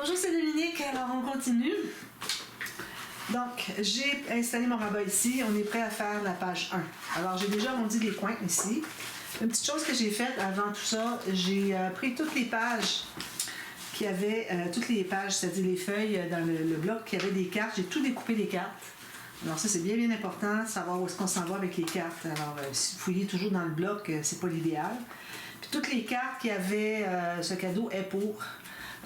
Bonjour, c'est Dominique. Alors, on continue. Donc, j'ai installé mon rabat ici. On est prêt à faire la page 1. Alors, j'ai déjà arrondi les coins ici. Une petite chose que j'ai faite avant tout ça, j'ai pris toutes les pages qui avaient, toutes les pages, c'est-à-dire les feuilles dans le bloc qui avaient des cartes. J'ai tout découpé les cartes. Alors ça, c'est bien important, savoir où est-ce qu'on s'en va avec les cartes. Alors, si vous fouillez toujours dans le bloc, c'est pas l'idéal. Puis toutes les cartes qui avaient ce cadeau est pour.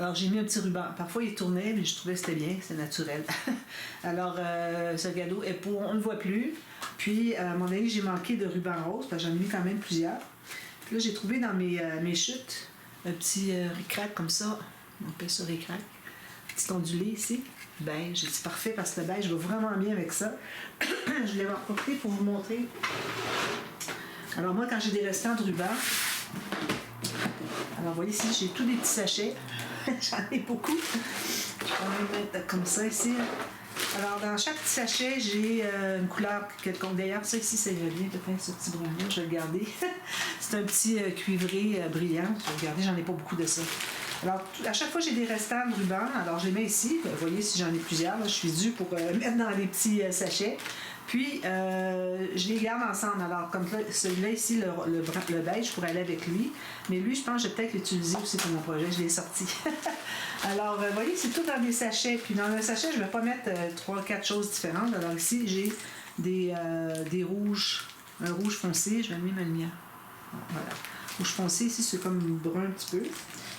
Alors, j'ai mis un petit ruban. Parfois, il tournait, mais je trouvais que c'était bien, c'est naturel. Alors, ce cadeau est pour, on ne le voit plus. Puis, à un moment donné, j'ai manqué de ruban rose, parce que j'en ai mis quand même plusieurs. Puis là, j'ai trouvé dans mes chutes un petit ric-rac comme ça. On appelle ça ric-rac. Petit ondulé ici. Beige. J'ai dit parfait parce que le beige va vraiment bien avec ça. Je l'ai emporté pour vous montrer. Alors, moi, quand j'ai des restants de ruban, alors, vous voyez ici, j'ai tous des petits sachets. J'en ai beaucoup. Je vais mettre comme ça ici. Alors, dans chaque petit sachet, j'ai une couleur quelconque. D'ailleurs, ça ici, ça irait bien, peut-être ce petit brun-là, je vais le garder. C'est un petit cuivré brillant. Je vais le garder, j'en ai pas beaucoup de ça. Alors, à chaque fois, j'ai des restants de ruban. Alors, je les mets ici. Vous voyez, si j'en ai plusieurs, là, je suis due pour mettre dans les petits sachets. Puis, je les garde ensemble. Alors, comme celui-là ici, le beige, je pourrais aller avec lui. Mais lui, je pense que je vais peut-être l'utiliser aussi pour mon projet. Je l'ai sorti. Alors, vous voyez, c'est tout dans des sachets. Puis, dans un sachet, je ne vais pas mettre 3-4 choses différentes. Alors, ici, j'ai des rouges, un rouge foncé. Je vais allumer ma lumière. Voilà. Rouge foncé, ici, c'est comme brun un petit peu.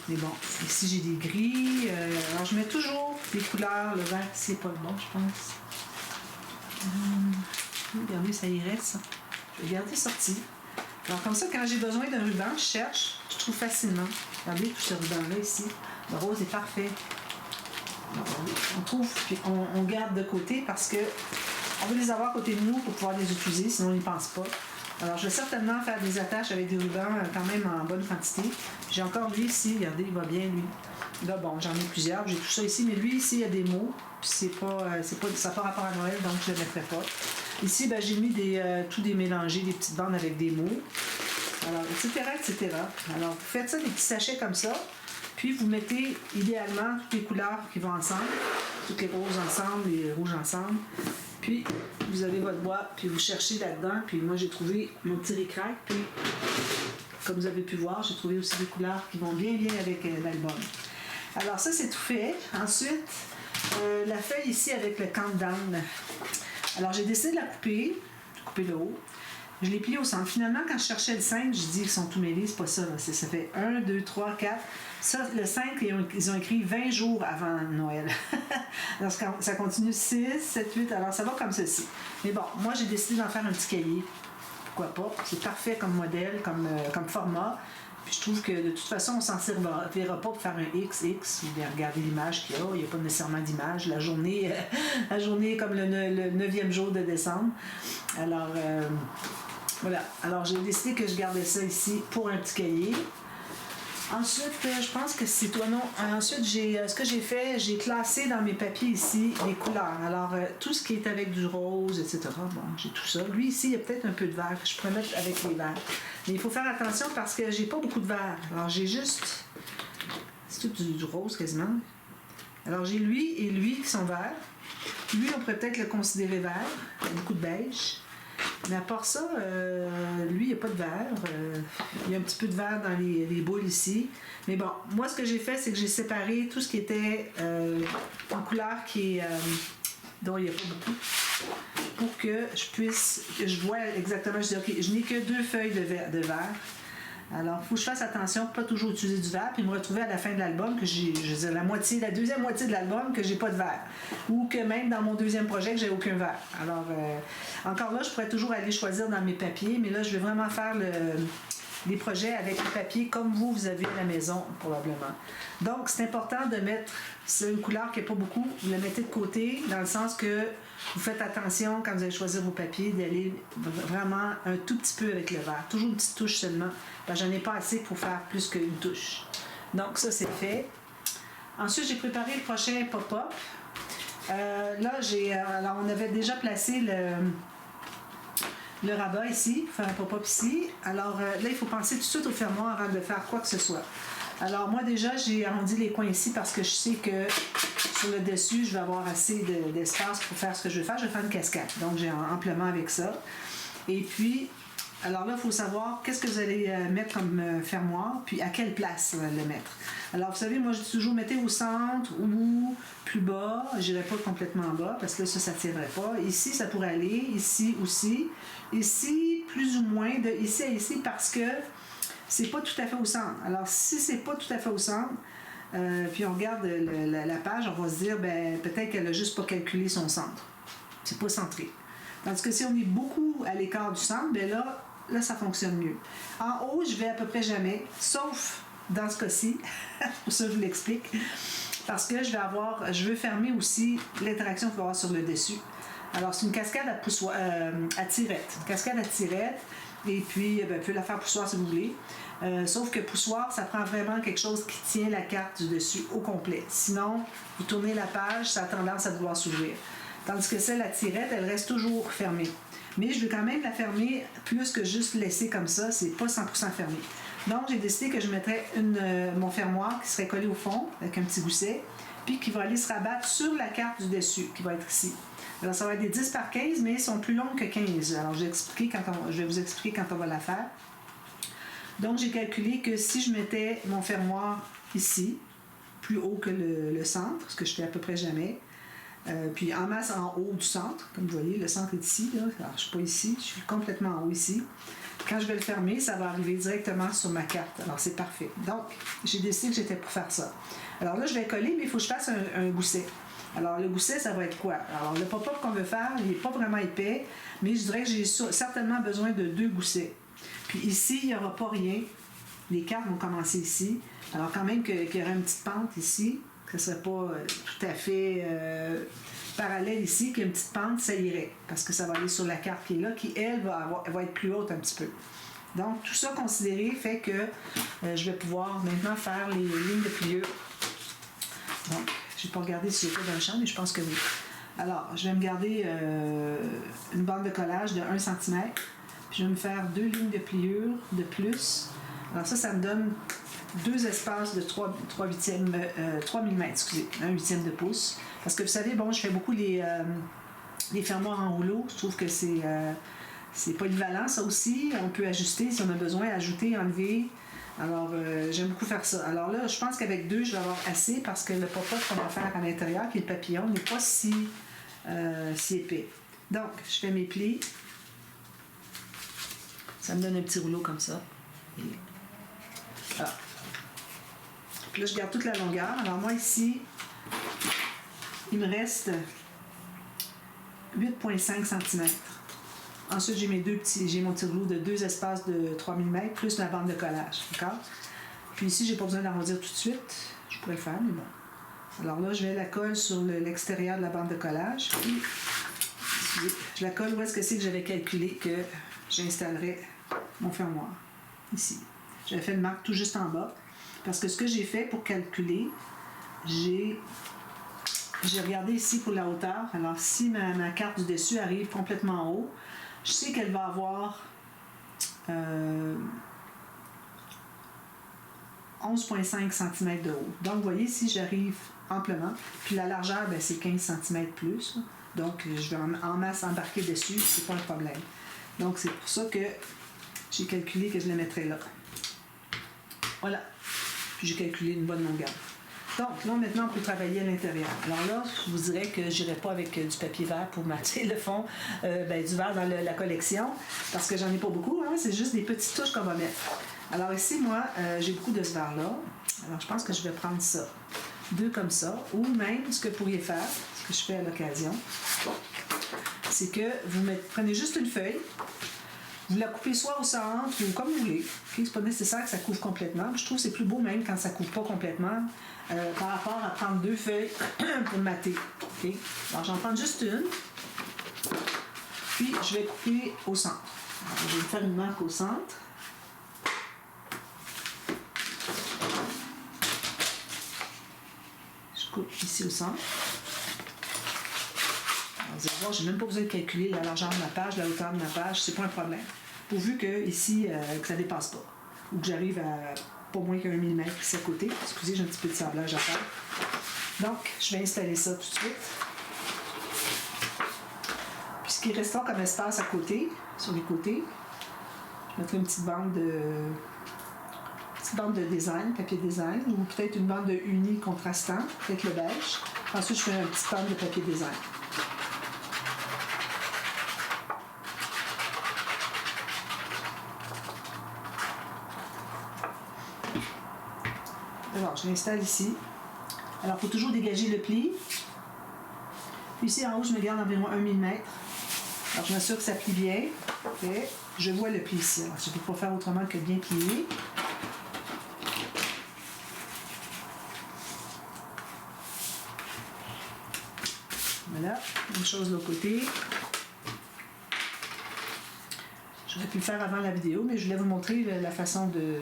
Mais bon, ici, j'ai des gris. Alors, je mets toujours des couleurs. Le vert, c'est pas le bon, je pense. Regardez, ça y reste. Je vais garder sorti. Alors, comme ça, quand j'ai besoin d'un ruban, je cherche, je trouve facilement. Regardez tout ce ruban-là ici. Le rose est parfait. On trouve, puis on garde de côté parce que on veut les avoir à côté de nous pour pouvoir les utiliser, sinon on n'y pense pas. Alors, je vais certainement faire des attaches avec des rubans quand même en bonne quantité. J'ai encore lui ici, regardez, il va bien lui. Là, bon, j'en ai plusieurs, j'ai tout ça ici, mais lui ici, il y a des mots, puis ça n'a pas rapport à Noël, donc je ne le mettrai pas. Ici, ben, j'ai mis tout des mélangés, des petites bandes avec des mots. Alors, etc., etc. Alors, vous faites ça, des petits sachets comme ça, puis vous mettez idéalement toutes les couleurs qui vont ensemble, toutes les roses ensemble, les rouges ensemble. Puis, vous avez votre boîte, puis vous cherchez là-dedans. Puis moi, j'ai trouvé mon petit ric-rac. Puis, comme vous avez pu voir, j'ai trouvé aussi des couleurs qui vont bien avec l'album. Alors ça, c'est tout fait. Ensuite, la feuille ici avec le countdown. Alors, j'ai décidé de la couper le haut. Je l'ai plié au centre. Finalement, quand je cherchais le 5, je dis qu'ils sont tous mêlés. C'est pas ça. Là. Ça fait 1, 2, 3, 4. Ça, le 5, ils ont écrit 20 jours avant Noël. Alors, ça continue 6, 7, 8. Alors, ça va comme ceci. Mais bon, moi, j'ai décidé d'en faire un petit cahier. Pourquoi pas? C'est parfait comme modèle, comme format. Puis je trouve que de toute façon, on ne s'en servira pas pour faire un XX ou bien regarder l'image qu'il y a. Il n'y a pas nécessairement d'image. La journée est comme le 9e jour de décembre. Alors, voilà. Alors, j'ai décidé que je gardais ça ici pour un petit cahier. Ensuite, je pense que c'est toi, non. Ensuite, ce que j'ai fait, j'ai classé dans mes papiers ici les couleurs. Alors, tout ce qui est avec du rose, etc. Bon, j'ai tout ça. Lui, ici, il y a peut-être un peu de vert que je pourrais mettre avec les verts. Mais il faut faire attention parce que j'ai pas beaucoup de vert. Alors, j'ai juste... C'est tout du rose quasiment. Alors, j'ai lui et lui qui sont verts. Lui, on pourrait peut-être le considérer vert. Il y a beaucoup de beige. Mais à part ça, lui, il n'y a pas de vert. Il y a un petit peu de vert dans les boules ici. Mais bon, moi, ce que j'ai fait, c'est que j'ai séparé tout ce qui était en couleur dont il n'y a pas beaucoup, pour que je vois exactement, je dis, OK, je n'ai que 2 feuilles de vert. Alors, il faut que je fasse attention pour ne pas toujours utiliser du vert, puis me retrouver à la fin de l'album que j'ai, la deuxième moitié de l'album que j'ai pas de vert. Ou que même dans mon deuxième projet que j'ai aucun vert. Alors, encore là, je pourrais toujours aller choisir dans mes papiers, mais là, je vais vraiment faire les projets avec les papiers comme vous avez à la maison, probablement. Donc, c'est important de mettre, c'est une couleur qui n'est pas beaucoup, vous la mettez de côté, dans le sens que vous faites attention, quand vous allez choisir vos papiers, d'aller vraiment un tout petit peu avec le vert. Toujours une petite touche seulement, parce que j'en ai pas assez pour faire plus qu'une touche. Donc, ça, c'est fait. Ensuite, j'ai préparé le prochain pop-up. Là, alors, on avait déjà placé le rabat ici, faire un pop-up ici. Alors, là, il faut penser tout de suite au fermoir avant de faire quoi que ce soit. Alors moi déjà, j'ai arrondi les coins ici parce que je sais que sur le dessus, je vais avoir assez d'espace pour faire ce que je veux faire. Je vais faire une cascade, donc j'ai amplement avec ça. Et puis, alors là, il faut savoir qu'est-ce que vous allez mettre comme fermoir, puis à quelle place le mettre. Alors, vous savez, moi, je dis toujours, mettez au centre ou plus bas. Je n'irai pas complètement en bas, parce que là, ça ne tiendrait pas. Ici, ça pourrait aller. Ici aussi. Ici, plus ou moins, de ici à ici, parce que c'est pas tout à fait au centre. Alors, si c'est pas tout à fait au centre, puis on regarde la page, on va se dire, ben peut-être qu'elle a juste pas calculé son centre. C'est pas centré. Tandis que si on est beaucoup à l'écart du centre, ben là, ça fonctionne mieux. En haut, je vais à peu près jamais, sauf dans ce cas-ci, pour ça je vous l'explique, parce que je veux fermer aussi l'interaction qu'il va y avoir sur le dessus. Alors, c'est une cascade à tirette. Une cascade à tirette, et puis, vous pouvez la faire poussoir si vous voulez. Sauf que poussoir, ça prend vraiment quelque chose qui tient la carte du dessus au complet. Sinon, vous tournez la page, ça a tendance à vouloir s'ouvrir. Tandis que celle à tirette, elle reste toujours fermée. Mais je veux quand même la fermer plus que juste laisser comme ça, c'est pas 100% fermé. Donc, j'ai décidé que je mettrais mon fermoir qui serait collé au fond avec un petit gousset, puis qui va aller se rabattre sur la carte du dessus, qui va être ici. Alors, ça va être des 10 par 15, mais ils sont plus longs que 15. Alors, je vais vous expliquer quand on va la faire. Donc, j'ai calculé que si je mettais mon fermoir ici, plus haut que le centre, ce que je fais à peu près jamais, puis en masse en haut du centre, comme vous voyez, le centre est ici, là. Alors je ne suis pas ici, je suis complètement en haut ici. Quand je vais le fermer, ça va arriver directement sur ma carte. Alors c'est parfait. Donc, j'ai décidé que j'étais pour faire ça. Alors là, je vais coller, mais il faut que je fasse un gousset. Alors le gousset, ça va être quoi? Alors le pop-up qu'on veut faire, il n'est pas vraiment épais, mais je dirais que j'ai certainement besoin de 2 goussets. Puis ici, il n'y aura pas rien. Les cartes vont commencer ici. Alors quand même qu'il y aurait une petite pente ici, que ce ne serait pas tout à fait parallèle ici, qu'il y a une petite pente, ça irait. Parce que ça va aller sur la carte qui est là, qui, elle, va être plus haute un petit peu. Donc, tout ça considéré fait que je vais pouvoir maintenant faire les lignes de pliure. Donc, je n'ai pas regardé si j'étais dans le champ, mais je pense que oui. Alors, je vais me garder une bande de collage de 1 cm. Puis je vais me faire 2 lignes de pliure de plus. Alors ça me donne 2 espaces de 3 mm, excusez, 1/8 de pouce. Parce que vous savez, bon, je fais beaucoup les fermoirs en rouleau. Je trouve que c'est polyvalent, ça aussi. On peut ajuster si on a besoin, ajouter, enlever. Alors, j'aime beaucoup faire ça. Alors là, je pense qu'avec 2, je vais avoir assez parce que le pop-up qu'on va faire à l'intérieur, qui est le papillon, n'est pas si épais. Donc, je fais mes plis. Ça me donne un petit rouleau comme ça. Et voilà. Puis là, je garde toute la longueur. Alors moi, ici, il me reste 8,5 cm. Ensuite, j'ai mon petit rouleau de 2 espaces de 3 mm plus ma bande de collage. D'accord? Puis ici, j'ai pas besoin d'arrondir tout de suite. Je pourrais le faire, mais bon. Alors là, je vais la colle sur l'extérieur de la bande de collage. Puis, je la colle où est-ce que c'est que j'avais calculé que j'installerais mon fermoir. Ici. J'avais fait une marque tout juste en bas. Parce que ce que j'ai fait pour calculer, j'ai regardé ici pour la hauteur. Alors, si ma carte du dessus arrive complètement en haut, je sais qu'elle va avoir 11,5 cm de haut. Donc, vous voyez, si j'arrive amplement, puis la largeur, c'est 15 cm plus. Donc, je vais en masse embarquer dessus, c'est pas un problème. Donc, c'est pour ça que j'ai calculé que je la mettrais là. Voilà. Puis j'ai calculé une bonne longueur. Donc, là, maintenant, on peut travailler à l'intérieur. Alors là, je vous dirais que je n'irai pas avec du papier vert pour matcher le fond du verre dans la collection, parce que j'en ai pas beaucoup, hein, c'est juste des petites touches qu'on va mettre. Alors ici, moi, j'ai beaucoup de ce verre-là. Alors, je pense que je vais prendre ça. 2 comme ça. Ou même, ce que vous pourriez faire, ce que je fais à l'occasion, c'est que vous prenez juste une feuille, vous la coupez soit au centre ou comme vous voulez. Okay? C'est pas nécessaire que ça couvre complètement. Je trouve que c'est plus beau même quand ça couvre pas complètement par rapport à prendre 2 feuilles pour mater. Okay? Alors j'en prends juste une. Puis je vais couper au centre. Alors, je vais faire une marque au centre. Je coupe ici au centre. Vous allez voir, je n'ai même pas besoin de calculer la largeur de ma page, la hauteur de ma page, c'est pas un problème. Pourvu que ici, que ça ne dépasse pas. Ou que j'arrive pas moins qu'un millimètre ici à côté. Excusez, j'ai un petit peu de sablage à faire. Donc, je vais installer ça tout de suite. Puis ce qui restera comme espace à côté, sur les côtés, je mettrai une petite bande de design, papier design, ou peut-être une bande de uni contrastant, peut-être le beige. Ensuite, je fais une petite bande de papier design. Alors, je l'installe ici. Alors, il faut toujours dégager le pli. Puis ici, en haut, je me garde environ 1 mm. Alors, je m'assure que ça plie bien. Et je vois le pli ici. Alors, je ne peux pas faire autrement que bien plier. Voilà, même chose de l'autre côté. J'aurais pu le faire avant la vidéo, mais je voulais vous montrer la façon de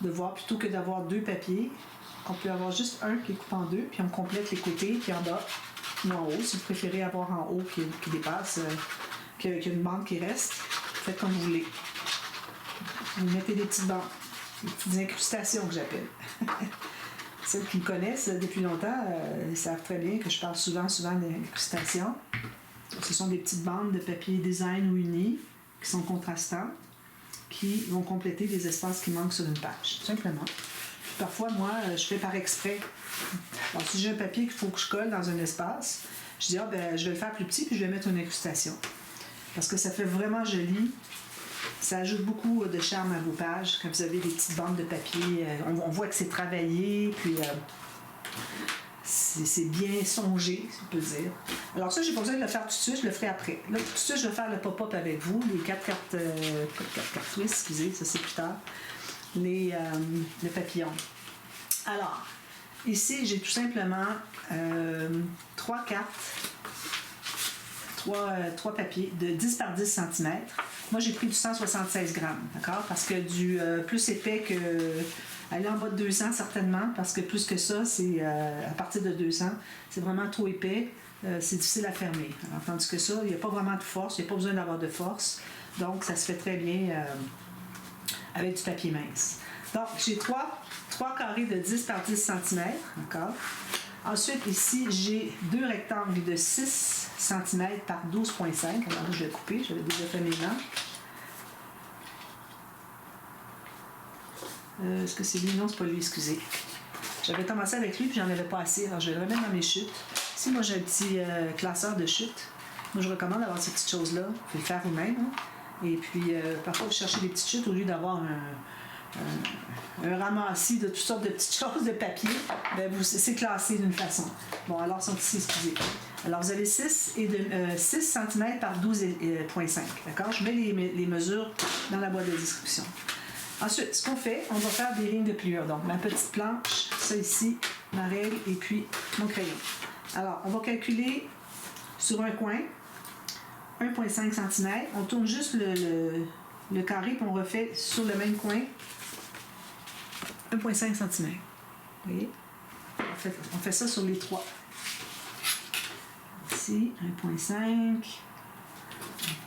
voir, plutôt que d'avoir deux papiers, on peut avoir juste un qui est coupé en deux, puis on complète les côtés, puis en bas ou en haut. Si vous préférez avoir en haut qui dépasse, qu'il y a une bande qui reste, faites comme vous voulez. Vous mettez des petites bandes, des petites incrustations que j'appelle. Celles qui me connaissent depuis longtemps, ils savent très bien que je parle souvent d'incrustations. Ce sont des petites bandes de papier design ou uni qui sont contrastants, qui vont compléter des espaces qui manquent sur une page, tout simplement. Parfois, moi, je fais par exprès. Alors, si j'ai un papier qu'il faut que je colle dans un espace, je dis, je vais le faire plus petit, puis je vais mettre une incrustation. Parce que ça fait vraiment joli. Ça ajoute beaucoup de charme à vos pages, quand vous avez des petites bandes de papier. On voit que c'est travaillé, puis c'est bien songé, si on peut dire. Alors ça, j'ai pas besoin de le faire tout de suite, je le ferai après. Là, tout de suite, je vais faire le pop-up avec vous, les 4 cartes Swiss, excusez, ça c'est plus tard. Les papillons. Alors, ici, j'ai tout simplement 3 cartes, 3 papiers de 10 par 10 cm. Moi, j'ai pris du 176 grammes, d'accord? Parce que du plus épais que... aller en bas de 200, certainement, parce que plus que ça, c'est à partir de 200, c'est vraiment trop épais, c'est difficile à fermer. Alors, tandis que ça, il n'y a pas vraiment de force, il n'y a pas besoin d'avoir de force, donc ça se fait très bien avec du papier mince. Donc, j'ai 3 carrés de 10 par 10 cm, d'accord? Ensuite, ici, j'ai 2 rectangles de 6 cm par 12,5. Alors, je vais couper, j'avais déjà fait mes mains. Est-ce que c'est lui? Non, c'est pas lui, excusez. J'avais commencé avec lui, puis j'en avais pas assez, alors je vais le remettre dans mes chutes. Ici, moi, j'ai un petit classeur de chutes. Moi, je recommande d'avoir ces petites choses-là. Vous pouvez le faire vous-même. Hein? Et puis, parfois, vous cherchez des petites chutes au lieu d'avoir un ramassis de toutes sortes de petites choses de papier, ben c'est classé d'une façon. Bon, alors, sont ici, excusez. Alors, vous avez 6 cm par 12,5. D'accord? Je mets les mesures dans la boîte de description. Ensuite, ce qu'on fait, on va faire des lignes de pliure. Donc, ma petite planche, ça ici, ma règle, et puis mon crayon. Alors, on va calculer sur un coin 1,5 cm. On tourne juste le carré, puis on refait sur le même coin 1,5 cm. Vous voyez? On fait ça sur les 3. Ici, 1,5.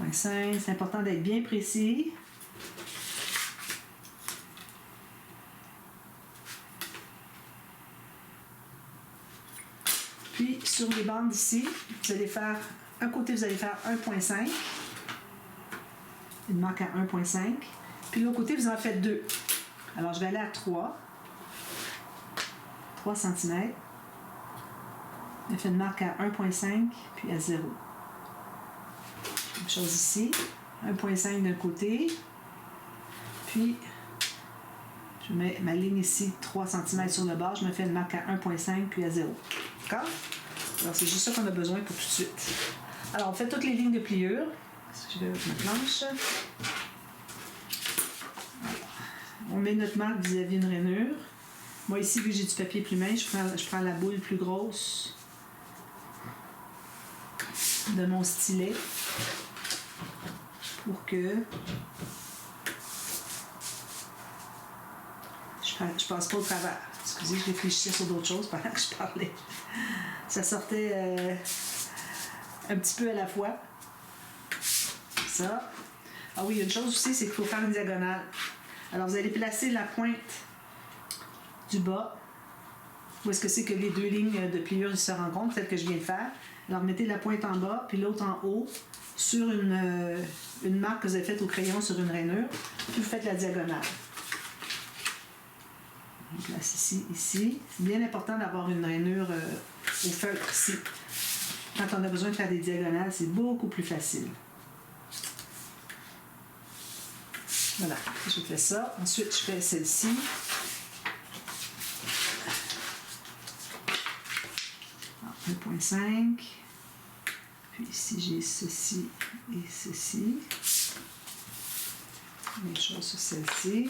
1,5. C'est important d'être bien précis. Puis, sur les bandes ici, vous allez faire, un côté, vous allez faire 1,5. Une marque à 1,5. Puis, l'autre côté, vous en faites 2. Alors, je vais aller à 3 cm. Je fais une marque à 1,5, puis à 0. Même chose ici. 1,5 d'un côté. Puis, je mets ma ligne ici, 3 cm sur le bord. Je me fais une marque à 1,5, puis à 0. D'accord? Alors, c'est juste ça qu'on a besoin pour tout de suite. Alors, on fait toutes les lignes de pliure. Je vais avec ma planche. On met notre marque vis-à-vis d'une rainure. Moi, ici, vu que j'ai du papier plus mince, je prends la boule plus grosse de mon stylet pour que je passe pas au travers. Excusez, je réfléchissais sur d'autres choses pendant que je parlais. Ça sortait un petit peu à la fois. Ça. Ah oui, une chose aussi, c'est qu'il faut faire une diagonale. Alors, vous allez placer la pointe du bas, où est-ce que c'est que les deux lignes de pliure se rencontrent, celle que je viens de faire. Alors, mettez la pointe en bas, puis l'autre en haut, sur une marque que vous avez faite au crayon sur une rainure, puis vous faites la diagonale. On place ici, ici. C'est bien important d'avoir une rainure au feutre ici. Quand on a besoin de faire des diagonales, c'est beaucoup plus facile. Voilà, je fais ça. Ensuite, je fais celle-ci. Alors, 1,5. Puis ici, j'ai ceci et ceci. Même chose sur celle-ci.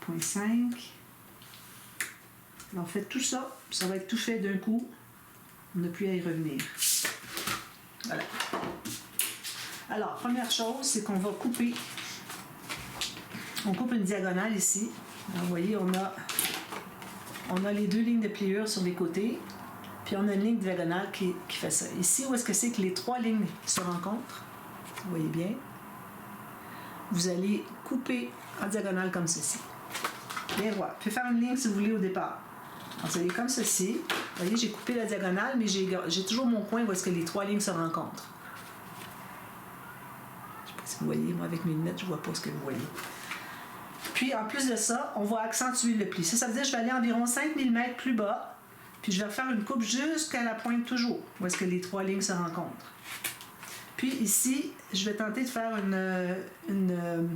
1,5. Alors, faites tout ça. Ça va être tout fait d'un coup. On n'a plus à y revenir. Voilà. Alors, première chose, c'est qu'on va couper. On coupe une diagonale ici. Alors, vous voyez, on a les deux lignes de pliure sur les côtés. Puis on a une ligne diagonale qui fait ça. Ici, où est-ce que c'est que les trois lignes se rencontrent? Vous voyez bien. Vous allez couper en diagonale comme ceci. Bien voilà. Vous pouvez faire une ligne si vous voulez au départ. Alors, vous allez comme ceci. Vous voyez, j'ai coupé la diagonale, mais j'ai toujours mon coin où est-ce que les trois lignes se rencontrent. Je ne sais pas si vous voyez. Moi, avec mes lunettes, je ne vois pas ce que vous voyez. Puis, en plus de ça, on va accentuer le pli. Ça veut dire que je vais aller environ 5 mm plus bas. Puis je vais refaire une coupe jusqu'à la pointe toujours, où est-ce que les trois lignes se rencontrent. Puis ici, je vais tenter de faire une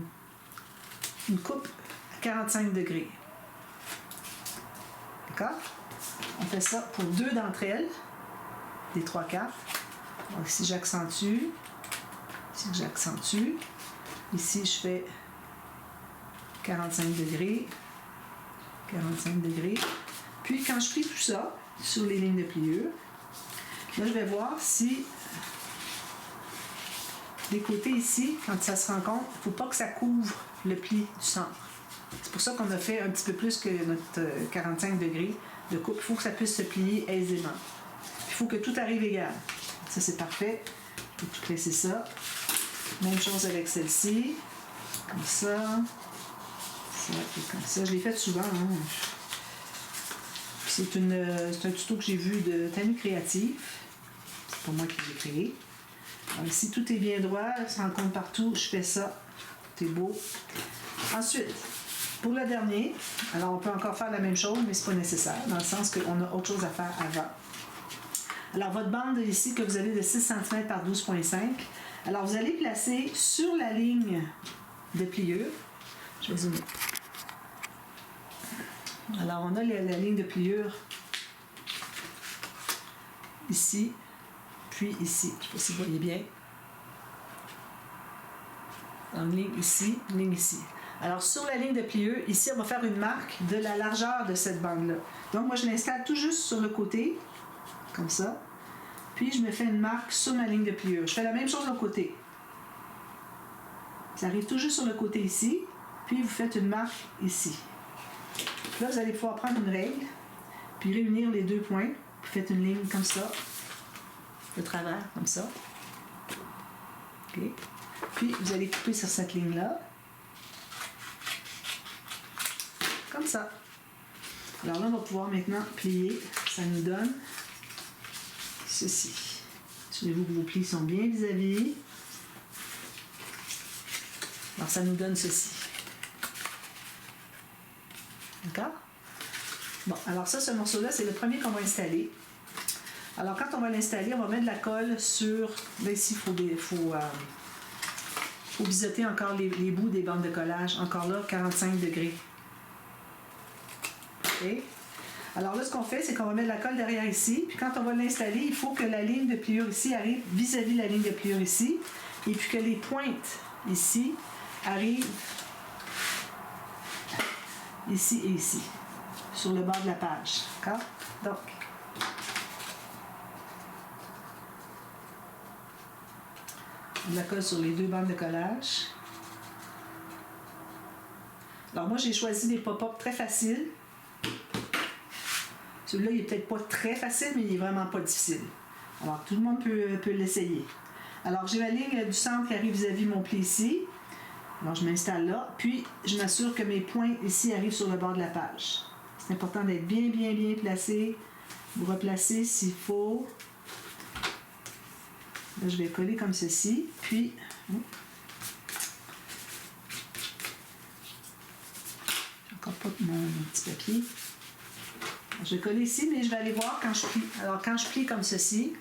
coupe à 45 degrés. D'accord? On fait ça pour deux d'entre elles, des 3/4. Donc ici, j'accentue. Ici, j'accentue. Ici, je fais 45 degrés. 45 degrés. Puis quand je plie tout ça sur les lignes de pliure, là je vais voir si les côtés ici, quand ça se rencontre, il ne faut pas que ça couvre le pli du centre. C'est pour ça qu'on a fait un petit peu plus que notre 45 degrés de coupe. Il faut que ça puisse se plier aisément. Il faut que tout arrive égal. Ça c'est parfait. Je vais tout presser ça. Même chose avec celle-ci. Comme ça. Ça et comme ça. Je l'ai fait souvent. Hein. C'est un tuto que j'ai vu de Tanu Créative. C'est pas moi qui l'ai créé. Alors ici, tout est bien droit, ça se rencontre partout. Je fais ça. Tout est beau. Ensuite, pour le dernier, alors on peut encore faire la même chose, mais c'est pas nécessaire, dans le sens qu'on a autre chose à faire avant. Alors, votre bande ici que vous avez de 6 cm par 12,5. Alors, vous allez placer sur la ligne de pliure. Je vais zoomer. Alors, on a la ligne de pliure ici, puis ici. Je ne sais pas si vous voyez bien. Une ligne ici, une ligne ici. Alors, sur la ligne de pliure, ici, on va faire une marque de la largeur de cette bande-là. Donc, moi, je l'installe tout juste sur le côté, comme ça. Puis, je me fais une marque sur ma ligne de pliure. Je fais la même chose de l'autre côté. Ça arrive tout juste sur le côté ici, puis vous faites une marque ici. Là, vous allez pouvoir prendre une règle, puis réunir les deux points. Vous faites une ligne comme ça, de travers, comme ça. OK. Puis, vous allez couper sur cette ligne-là. Comme ça. Alors là, on va pouvoir maintenant plier. Ça nous donne ceci. Assurez-vous que vos plis sont bien vis-à-vis. Alors, ça nous donne ceci. D'accord? Bon, alors ça, ce morceau-là, c'est le premier qu'on va installer. Alors, quand on va l'installer, on va mettre de la colle sur... Là, ici, il faut biseauter encore les bouts des bandes de collage. Encore là, 45 degrés. OK? Alors là, ce qu'on fait, c'est qu'on va mettre de la colle derrière ici. Puis quand on va l'installer, il faut que la ligne de pliure ici arrive vis-à-vis la ligne de pliure ici. Et puis que les pointes ici arrivent ici et ici, sur le bord de la page. D'accord? Donc, on la colle sur les deux bandes de collage. Alors moi, j'ai choisi des pop-up très faciles. Celui-là, il est peut-être pas très facile, mais il est vraiment pas difficile. Alors, tout le monde peut l'essayer. Alors, j'ai ma ligne du centre qui arrive vis-à-vis mon pli ici. Alors, je m'installe là. Puis, je m'assure que mes points ici arrivent sur le bord de la page. C'est important d'être bien placé. Vous replacez s'il faut. Là, je vais coller comme ceci. Puis, j'ai encore pas mon petit papier. Je vais coller ici, mais je vais aller voir quand je plie. Alors, quand je plie comme ceci,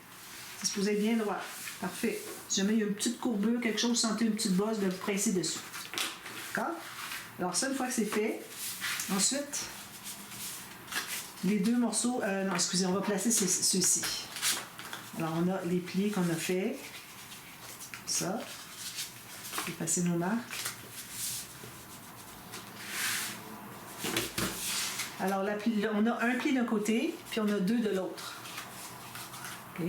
c'est supposé être bien droit. Parfait. Si jamais il y a une petite courbure, quelque chose, vous sentez une petite bosse, vous pressez dessus. D'accord? Alors, ça, une fois que c'est fait, ensuite, les deux morceaux, non, excusez, on va placer ceux-ci. Alors, on a les plis qu'on a fait. Ça. Je vais passer nos marques. Alors, on a un pli d'un côté, puis on a deux de l'autre. OK?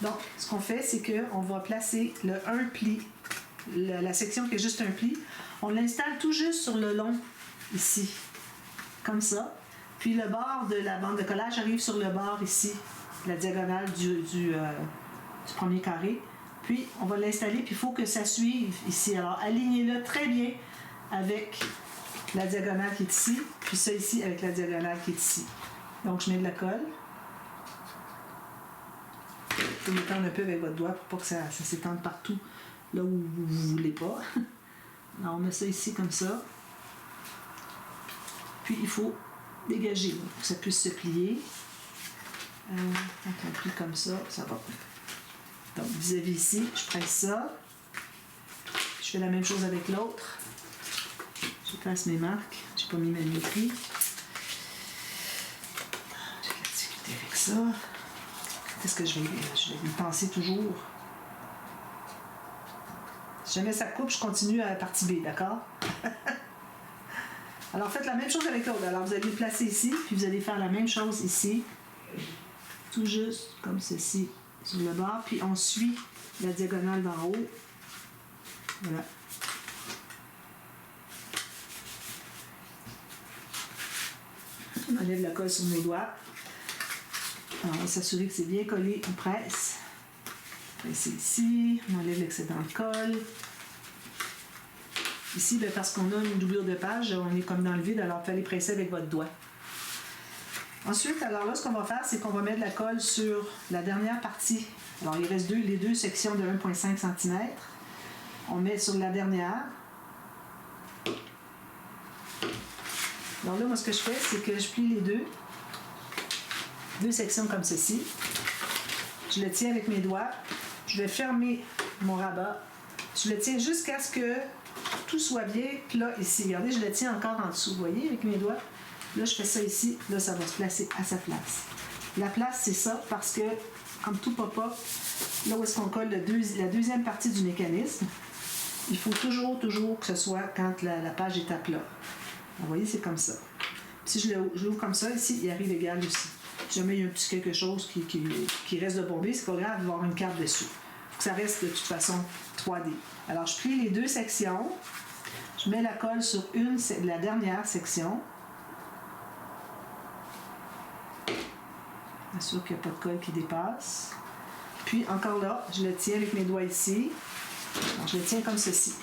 Donc, ce qu'on fait, c'est qu'on va placer le un pli, la section qui est juste un pli, on l'installe tout juste sur le long, ici, comme ça. Puis le bord de la bande de collage arrive sur le bord ici, la diagonale du premier carré. Puis, on va l'installer, puis il faut que ça suive ici. Alors, alignez-le très bien avec la diagonale qui est ici, puis ça ici avec la diagonale qui est ici. Donc, je mets de la colle. Vous l'étendre un peu avec votre doigt pour pas que ça s'étende partout là où vous ne voulez pas. Alors, on met ça ici comme ça. Puis, il faut dégager pour que ça puisse se plier. Quand on plie comme ça, ça va. Donc, vis-à-vis ici, je presse ça. Je fais la même chose avec l'autre. Je place mes marques. Je n'ai pas mis ma mépris. J'ai de la difficulté avec ça. Qu'est-ce que je vais y penser toujours? Si jamais ça coupe, je continue à la partie B, d'accord? Alors, faites la même chose avec l'autre. Alors, vous allez le placer ici, puis vous allez faire la même chose ici. Tout juste comme ceci sur le bord, puis on suit la diagonale d'en haut. Voilà. On enlève la colle sur mes doigts. Alors, on va s'assurer que c'est bien collé. On presse. Presser ici. On enlève l'excédent de colle. Ici, bien, parce qu'on a une doublure de page, on est comme dans le vide, alors il fallait presser avec votre doigt. Ensuite, alors là, ce qu'on va faire, c'est qu'on va mettre de la colle sur la dernière partie. Alors, il reste les deux sections de 1,5 cm. On met sur la dernière. Alors là, moi, ce que je fais, c'est que je plie les deux sections comme ceci. Je le tiens avec mes doigts. Je vais fermer mon rabat. Je le tiens jusqu'à ce que tout soit bien plat ici. Regardez, je le tiens encore en dessous. Vous voyez, avec mes doigts. Là, je fais ça ici. Là, ça va se placer à sa place. La place, c'est ça parce que, comme tout pop-up, là où est-ce qu'on colle la deuxième partie du mécanisme, il faut toujours que ce soit quand la page est à plat. Vous voyez, c'est comme ça. Si je l'ouvre comme ça, ici, il arrive égal aussi. Si jamais il y a un petit quelque chose qui reste de bombé, c'est pas grave d'avoir une carte dessus. Il faut que ça reste de toute façon 3D. Alors, je plie les deux sections. Je mets la colle sur la dernière section. Assure qu'il n'y a pas de colle qui dépasse. Puis, encore là, je le tiens avec mes doigts ici. Alors, je le tiens comme ceci.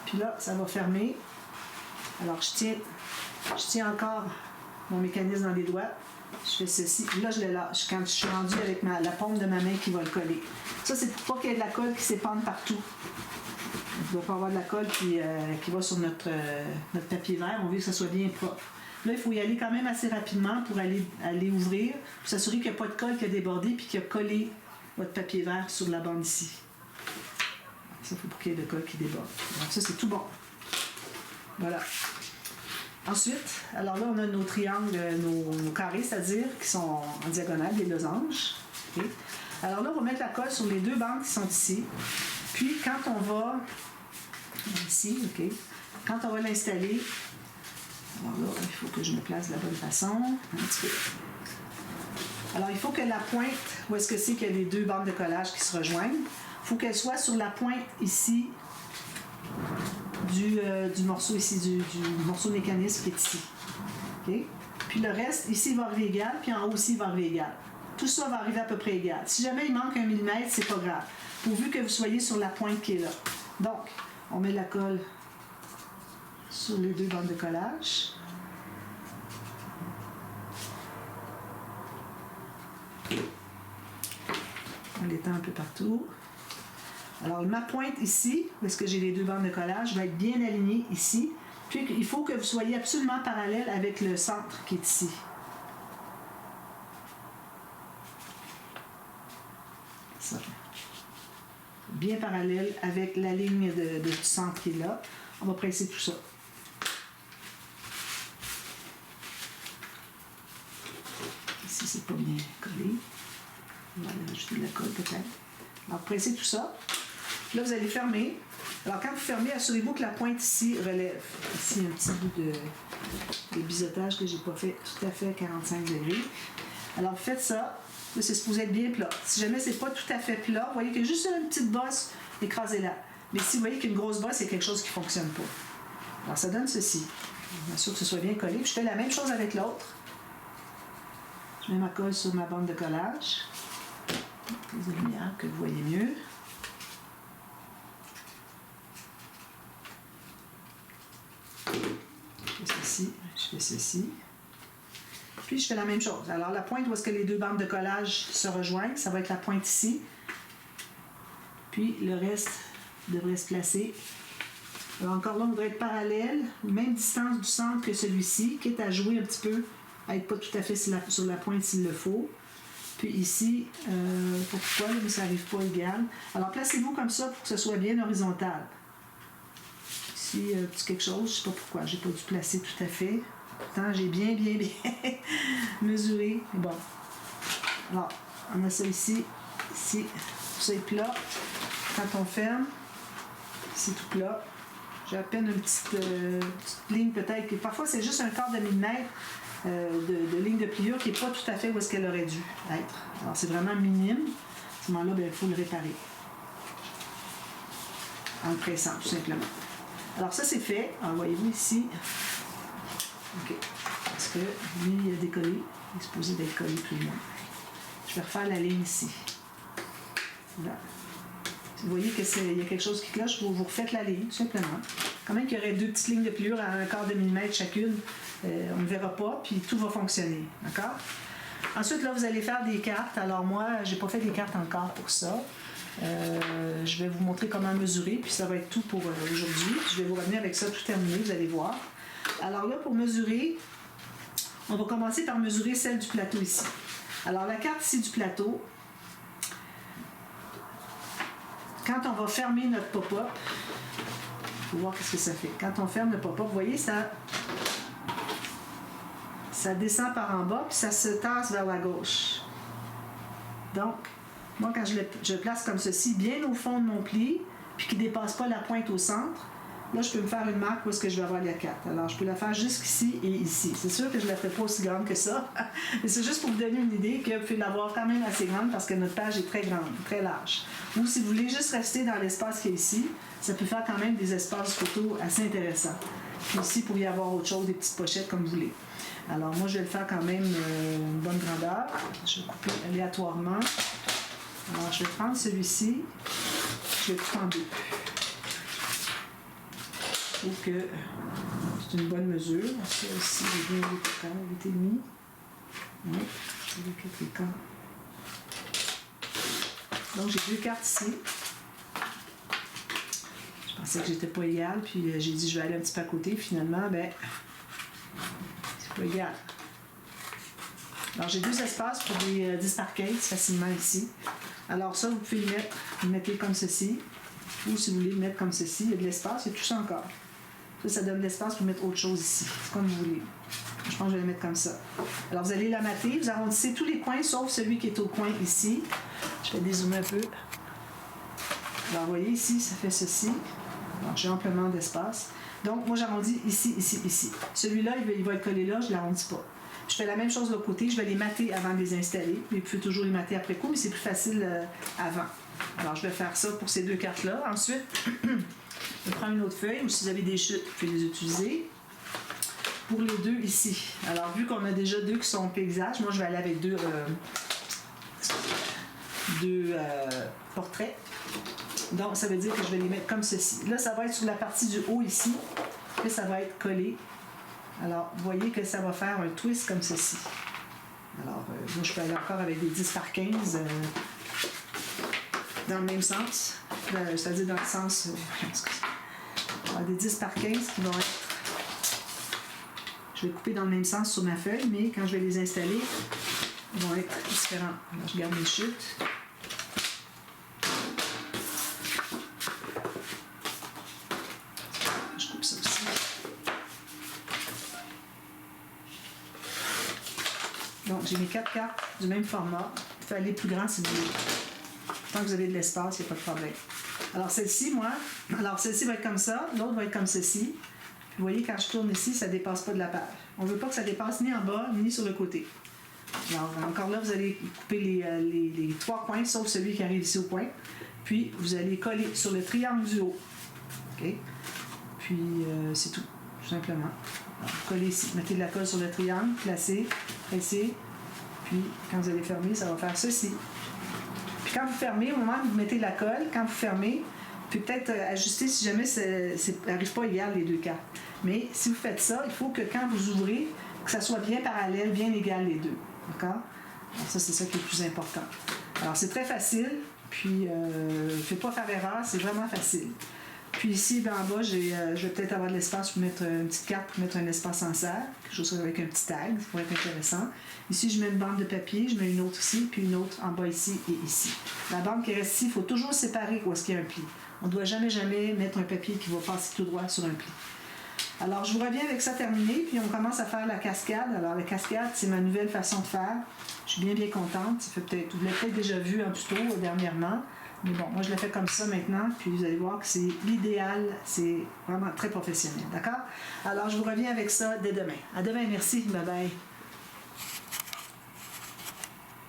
Puis là, ça va fermer. Alors, je tiens encore mon mécanisme dans les doigts. Je fais ceci. Là, je le lâche quand je suis rendue avec la paume de ma main qui va le coller. Ça, c'est pour pas qu'il y ait de la colle qui s'épande partout. Il ne doit pas avoir de la colle qui va sur notre papier vert. On veut que ça soit bien propre. Là, il faut y aller quand même assez rapidement pour aller ouvrir, pour s'assurer qu'il n'y a pas de colle qui a débordé puis qu'il a collé votre papier vert sur la bande ici. Ça, il faut pas qu'il y ait de colle qui déborde. Donc ça, c'est tout bon. Voilà. Ensuite, alors là, on a nos triangles, nos carrés, c'est-à-dire qui sont en diagonale, des losanges. Okay. Alors là, on va mettre la colle sur les deux bandes qui sont ici. Puis, quand on va... Ici, OK. Quand on va l'installer... Alors là, il faut que je me place de la bonne façon. Un petit peu. Alors, il faut que la pointe, où est-ce que c'est qu'il y a les deux bandes de collage qui se rejoignent, il faut qu'elle soit sur la pointe ici du morceau ici, du morceau de mécanisme qui est ici. Okay? Puis le reste, ici, il va arriver égal, puis en haut aussi, il va arriver égal. Tout ça va arriver à peu près égal. Si jamais il manque 1 mm, c'est pas grave. Pourvu que vous soyez sur la pointe qui est là. Donc, on met de la colle sur les deux bandes de collage. On l'étend un peu partout. Alors, ma pointe ici, où est-ce que j'ai les deux bandes de collage, va être bien alignée ici. Puis, il faut que vous soyez absolument parallèle avec le centre qui est ici. Ça. Bien parallèle avec la ligne de centre qui est là. On va presser tout ça. Ici, c'est pas bien collé. On va aller ajouter de la colle peut-être. Alors, pressez tout ça. Là, vous allez fermer. Alors, quand vous fermez, assurez-vous que la pointe ici relève. Ici, un petit bout de biseautage que je n'ai pas fait tout à fait à 45 degrés. Alors, faites ça. Là, c'est supposé être bien plat. Si jamais c'est pas tout à fait plat, vous voyez qu'il y a juste une petite bosse, écrasez-la. Mais si vous voyez qu'il y a une grosse bosse, c'est quelque chose qui ne fonctionne pas. Alors, ça donne ceci. Je m'assure que ce soit bien collé. Puis, je fais la même chose avec l'autre. Je mets ma colle sur ma bande de collage. Plus de lumière que vous voyez mieux. Je fais ceci, je fais ceci. Puis je fais la même chose. Alors la pointe où est-ce que les deux bandes de collage se rejoignent, ça va être la pointe ici. Puis le reste devrait se placer. Alors encore là, on devrait être parallèle, même distance du centre que celui-ci, quitte à jouer un petit peu, à être pas tout à fait sur la pointe s'il le faut. Puis ici, pourquoi, mais ça n'arrive pas égal. Alors placez-vous comme ça pour que ce soit bien horizontal. Ici, petit quelque chose, je ne sais pas pourquoi, j'ai pas dû placer tout à fait. Pourtant, j'ai bien mesuré. Bon. Alors, on a ça ici, tout ça est plat. Quand on ferme, c'est tout plat. J'ai à peine une petite ligne peut-être, parfois c'est juste un quart de millimètre de ligne de pliure qui n'est pas tout à fait où est-ce qu'elle aurait dû être. Alors, c'est vraiment minime. À ce moment-là, il faut le réparer. En le pressant, tout simplement. Alors, ça, c'est fait. Alors, voyez-vous ici. OK. Parce que lui, il a décollé. Il est supposé d'être collé tout le monde. Je vais refaire la ligne ici. Voilà. Si vous voyez qu'il y a quelque chose qui cloche, vous refaites la ligne, tout simplement. Quand même qu'il y aurait deux petites lignes de pliure à un quart de millimètre chacune, on ne verra pas, puis tout va fonctionner. D'accord? Ensuite, là, vous allez faire des cartes. Alors moi, je n'ai pas fait des cartes encore pour ça. Je vais vous montrer comment mesurer, puis ça va être tout pour aujourd'hui. Je vais vous revenir avec ça tout terminé, vous allez voir. Alors là, pour mesurer, on va commencer par mesurer celle du plateau ici. Alors la carte ici du plateau, quand on va fermer notre pop-up, il faut voir ce que ça fait. Quand on ferme le pop-up, vous voyez, ça descend par en bas, puis ça se tasse vers la gauche. Donc, moi, quand je le place comme ceci, bien au fond de mon pli, puis qui ne dépasse pas la pointe au centre, là, je peux me faire une marque où est-ce que je vais avoir la carte. Alors, je peux la faire jusqu'ici et ici. C'est sûr que je ne la fais pas aussi grande que ça, mais c'est juste pour vous donner une idée que vous pouvez l'avoir quand même assez grande parce que notre page est très grande, très large. Ou si vous voulez juste rester dans l'espace qui est ici, ça peut faire quand même des espaces photos assez intéressants. Puis ici, il pourrait y avoir autre chose, des petites pochettes comme vous voulez. Alors, moi, je vais le faire quand même une bonne grandeur. Je vais couper aléatoirement. Alors, je vais prendre celui-ci. Je vais le prendre en deux. Je trouve que c'est une bonne mesure. Ça aussi, j'ai bien 8,5. Oui, j'ai 4 écarts. Donc, j'ai deux cartes ici. Je pensais que j'étais pas égale, puis j'ai dit je vais aller un petit peu à côté. Finalement, ben, c'est pas égal. Alors, j'ai deux espaces pour des 10 par 15 facilement ici. Alors, ça, vous pouvez le mettre, vous le mettez comme ceci. Ou si vous voulez le mettre comme ceci, il y a de l'espace, il y a tout ça encore. Ça donne de l'espace pour mettre autre chose ici. C'est comme vous voulez. Je pense que je vais le mettre comme ça. Alors, vous allez la mater, vous arrondissez tous les coins, sauf celui qui est au coin ici. Je vais dézoomer un peu. Alors, vous voyez, ici, ça fait ceci. Alors, j'ai amplement d'espace. Donc, moi, j'arrondis ici, ici, ici. Celui-là, il va être collé là, je ne l'arrondis pas. Je fais la même chose de l'autre côté. Je vais les mater avant de les installer. Vous pouvez toujours les mater après coup, mais c'est plus facile avant. Alors, je vais faire ça pour ces deux cartes-là. Ensuite, je prends une autre feuille, ou si vous avez des chutes, vous pouvez les utiliser. Pour les deux ici. Alors, vu qu'on a déjà deux qui sont paysage, moi, je vais aller avec deux portraits. Donc, ça veut dire que je vais les mettre comme ceci. Là, ça va être sur la partie du haut ici. Là, ça va être collé. Alors, vous voyez que ça va faire un twist comme ceci. Alors, moi, je peux aller encore avec des 10 par 15 dans le même sens, c'est-à-dire dans le sens, des 10 par 15 qui vont être, je vais couper dans le même sens sur ma feuille, mais quand je vais les installer, ils vont être différents. Alors, je garde mes chutes. Je coupe ça aussi. Donc, j'ai mes 4 cartes du même format. Vous pouvez aller plus grand si vous voulez. Tant que vous avez de l'espace, il n'y a pas de problème. Alors, celle-ci va être comme ça, l'autre va être comme ceci. Puis, vous voyez, quand je tourne ici, ça ne dépasse pas de la page. On ne veut pas que ça dépasse ni en bas, ni sur le côté. Alors, encore là, vous allez couper les 3 coins, sauf celui qui arrive ici au coin. Puis, vous allez coller sur le triangle du haut. OK? Puis, c'est tout simplement. Alors, vous collez ici. Mettez de la colle sur le triangle, placez, pressez. Puis, quand vous allez fermer, ça va faire ceci. Puis, quand vous fermez, au moment où vous mettez la colle, quand vous fermez, vous pouvez peut-être ajuster si jamais ça n'arrive pas égal les deux cartes. Mais si vous faites ça, il faut que quand vous ouvrez, que ça soit bien parallèle, bien égal les deux. D'accord? Alors ça, c'est ça qui est le plus important. Alors, c'est très facile. Puis, ne faites pas faire erreur, c'est vraiment facile. Puis ici, en bas, je vais peut-être avoir de l'espace pour mettre une petite carte, pour mettre un espace en serre, quelque chose avec un petit tag, ça pourrait être intéressant. Ici, je mets une bande de papier, je mets une autre ici, puis une autre en bas ici et ici. La bande qui reste ici, il faut toujours séparer où est-ce qu'il y a un pli. On ne doit jamais mettre un papier qui va passer tout droit sur un pli. Alors, je vous reviens avec ça terminé, puis on commence à faire la cascade. Alors, la cascade, c'est ma nouvelle façon de faire. Je suis bien contente. Vous l'avez peut-être déjà vu un tuto dernièrement. Mais bon, moi, je le fais comme ça maintenant, puis vous allez voir que c'est l'idéal. C'est vraiment très professionnel, d'accord? Alors, je vous reviens avec ça dès demain. À demain, merci. Bye-bye.